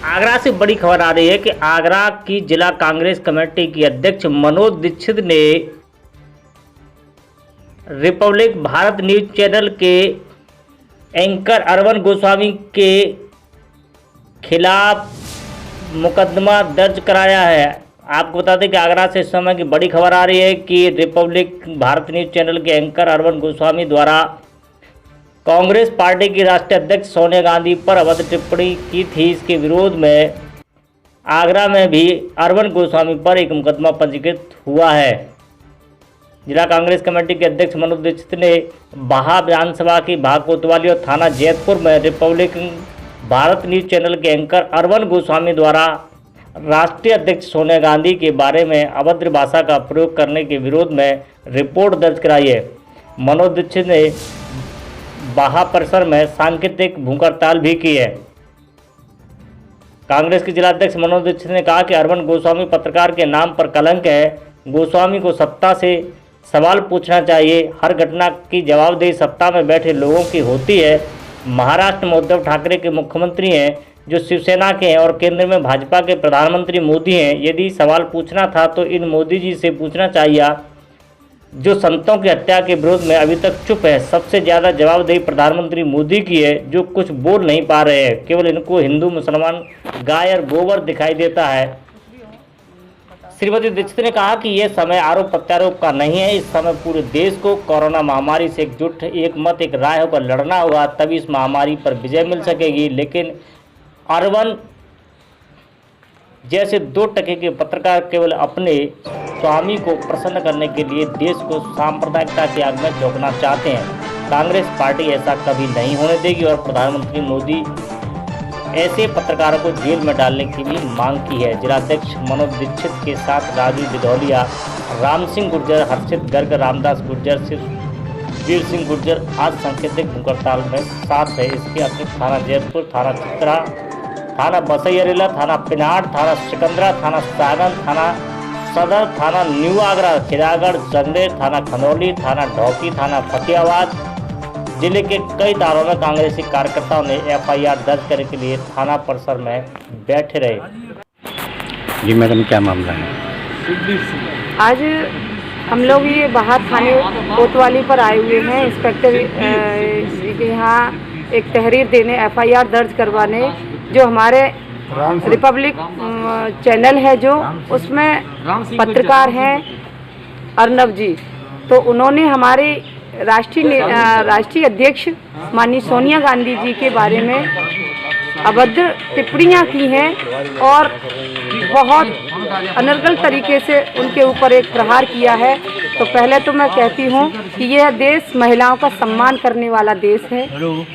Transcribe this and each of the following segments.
आगरा से बड़ी खबर आ रही है कि आगरा की जिला कांग्रेस कमेटी की अध्यक्ष मनोज दीक्षित ने रिपब्लिक भारत न्यूज चैनल के एंकर अरविंद गोस्वामी के खिलाफ मुकदमा दर्ज कराया है। आपको बता दें कि आगरा से इस समय की बड़ी खबर आ रही है कि रिपब्लिक भारत न्यूज चैनल के एंकर अरविंद गोस्वामी द्वारा कांग्रेस पार्टी की राष्ट्रीय अध्यक्ष सोनिया गांधी पर अभद्र टिप्पणी की थी। इसके विरोध में आगरा में भी अरविंद गोस्वामी पर एक मुकदमा पंजीकृत हुआ है। जिला कांग्रेस कमेटी के अध्यक्ष मनोज दीक्षित ने बाहा विधानसभा की बाहा कोतवाली और थाना जैतपुर में रिपब्लिक भारत न्यूज चैनल के एंकर अरविंद गोस्वामी द्वारा राष्ट्रीय अध्यक्ष सोनिया गांधी के बारे में अभद्र भाषा का प्रयोग करने के विरोध में रिपोर्ट दर्ज कराई है। मनोज दीक्षित ने बाहा परिसर में सांकेतिक भूख हड़ताल भी की है। कांग्रेस के जिलाध्यक्ष मनोज दीक्षित ने कहा कि अरविंद गोस्वामी पत्रकार के नाम पर कलंक है। गोस्वामी को सत्ता से सवाल पूछना चाहिए। हर घटना की जवाबदेही सत्ता में बैठे लोगों की होती है। महाराष्ट्र में उद्धव ठाकरे के मुख्यमंत्री हैं जो शिवसेना के हैं और केंद्र में भाजपा के प्रधानमंत्री मोदी हैं। यदि सवाल पूछना था तो इन मोदी जी से पूछना चाहिए जो संतों की हत्या के विरोध में अभी तक चुप है। सबसे ज़्यादा जवाबदेही प्रधानमंत्री मोदी की है जो कुछ बोल नहीं पा रहे हैं। केवल इनको हिंदू मुसलमान गाय और गोबर दिखाई देता है। श्रीमती दीक्षित ने कहा कि यह समय आरोप प्रत्यारोप का नहीं है। इस समय पूरे देश को कोरोना महामारी से एकजुट, एक मत एक राय होकर लड़ना होगा, तभी इस महामारी पर विजय मिल सकेगी। लेकिन अरविंद जैसे 2 टके के पत्रकार केवल अपने स्वामी को प्रसन्न करने के लिए देश को सांप्रदायिकता की आग में झोंकना चाहते हैं। कांग्रेस पार्टी ऐसा कभी नहीं होने देगी और प्रधानमंत्री मोदी ऐसे पत्रकारों को जेल में डालने की भी मांग की है। जिलाध्यक्ष मनोज दीक्षित के साथ राजू बिधौलिया, राम सिंह गुर्जर, हर्षित गर्ग, रामदास गुर्जर, वीर सिंह गुर्जर आज सांकेतिक भूख हड़ताल में साथ है। इसके अतिरिक्त थाना जैतपुर, थाना चित्रा, थाना बसैयरेला, थाना पिनाड़, थाना सिकंदरा, थाना सागन, थाना सदर, थाना न्यू आगरा, खिरागढ़, जंगलेर, थाना खनौली, थाना ढौकी, थाना फतेहाबाद जिले के कई थानों में कांग्रेसी कार्यकर्ताओं ने एफआईआर दर्ज करने के लिए थाना परिसर में बैठे रहे। जी मैडम, क्या मामला है? आज हम लोग ये बाहर थाने कोतवाली पर आए हुए हैं इंस्पेक्टर के यहाँ एक तहरीर देने, एफआईआर दर्ज करवाने। जो हमारे रिपब्लिक चैनल है जो उसमें पत्रकार हैं अर्नब जी, तो उन्होंने हमारे राष्ट्रीय अध्यक्ष माननीय सोनिया गांधी जी के बारे में अभद्र टिप्पणियाँ की हैं और बहुत अनर्गल तरीके से उनके ऊपर एक प्रहार किया है। तो पहले तो मैं कहती हूँ कि यह देश महिलाओं का सम्मान करने वाला देश है।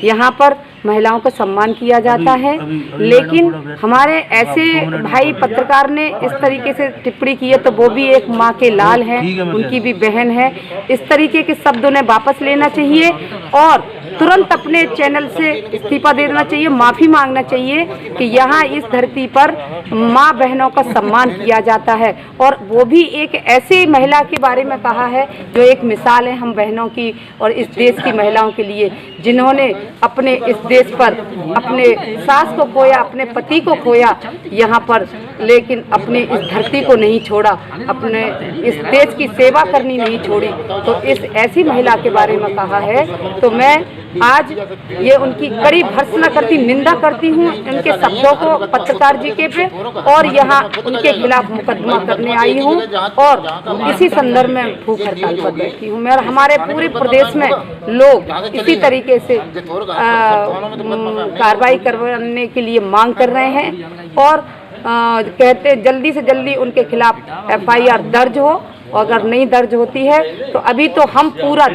यहाँ पर महिलाओं का सम्मान किया जाता है, लेकिन हमारे ऐसे भाई पत्रकार ने इस तरीके से टिप्पणी की है तो वो भी एक माँ के लाल हैं, उनकी भी बहन है। इस तरीके के शब्द उन्हें वापस लेना चाहिए और तुरंत अपने चैनल से इस्तीफा दे देना चाहिए, माफ़ी मांगना चाहिए कि यहाँ इस धरती पर माँ बहनों का सम्मान किया जाता है। और वो भी एक ऐसे महिला के बारे में कहा है जो एक मिसाल है हम बहनों की और इस देश की महिलाओं के लिए, जिन्होंने अपने इस देश पर अपने सास को खोया, अपने पति को खोया यहाँ पर, लेकिन अपने इस धरती को नहीं छोड़ा, अपने इस देश की सेवा करनी नहीं छोड़ी। तो इस ऐसी महिला के बारे में कहा है। तो मैं आज ये उनकी कड़ी भर्त्सना करती, निंदा करती हूँ उनके शब्दों को पत्रकार जी के पे, और यहाँ उनके खिलाफ मुकदमा करने आई हूँ और इसी संदर्भ में भूख हड़ताल पर बैठी हूँ। मैं हमारे पूरे प्रदेश में लोग इसी तरीके से कार्रवाई करवाने के लिए मांग कर रहे हैं और कहते जल्दी से जल्दी उनके खिलाफ एफआईआर दर्ज हो। और अगर नहीं दर्ज होती है तो अभी तो हम पूरा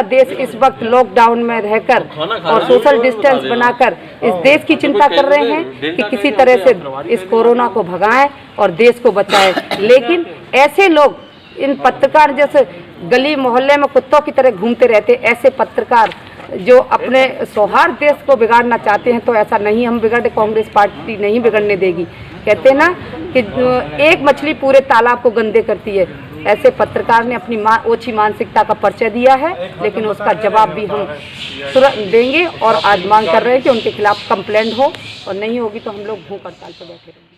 देश इस वक्त लॉकडाउन में रहकर और सोशल डिस्टेंस बनाकर इस देश की चिंता कर रहे हैं कि किसी तरह से इस कोरोना को भगाएं और देश को बचाएं। लेकिन ऐसे लोग, इन पत्रकार जैसे गली मोहल्ले में कुत्तों की तरह घूमते रहते, ऐसे पत्रकार जो अपने सौहार्द देश को बिगाड़ना चाहते हैं, तो ऐसा नहीं हम बिगड़े, कांग्रेस पार्टी नहीं बिगड़ने देगी। कहते हैं ना कि एक मछली पूरे तालाब को गंदे करती है, ऐसे पत्रकार ने अपनी ओछी मानसिकता का परिचय दिया है, लेकिन उसका जवाब भी हम तुरंत देंगे और आज मांग कर रहे हैं कि उनके खिलाफ कंप्लेंट हो, और नहीं होगी तो हम लोग भूख हड़ताल पर बैठे रहेंगे।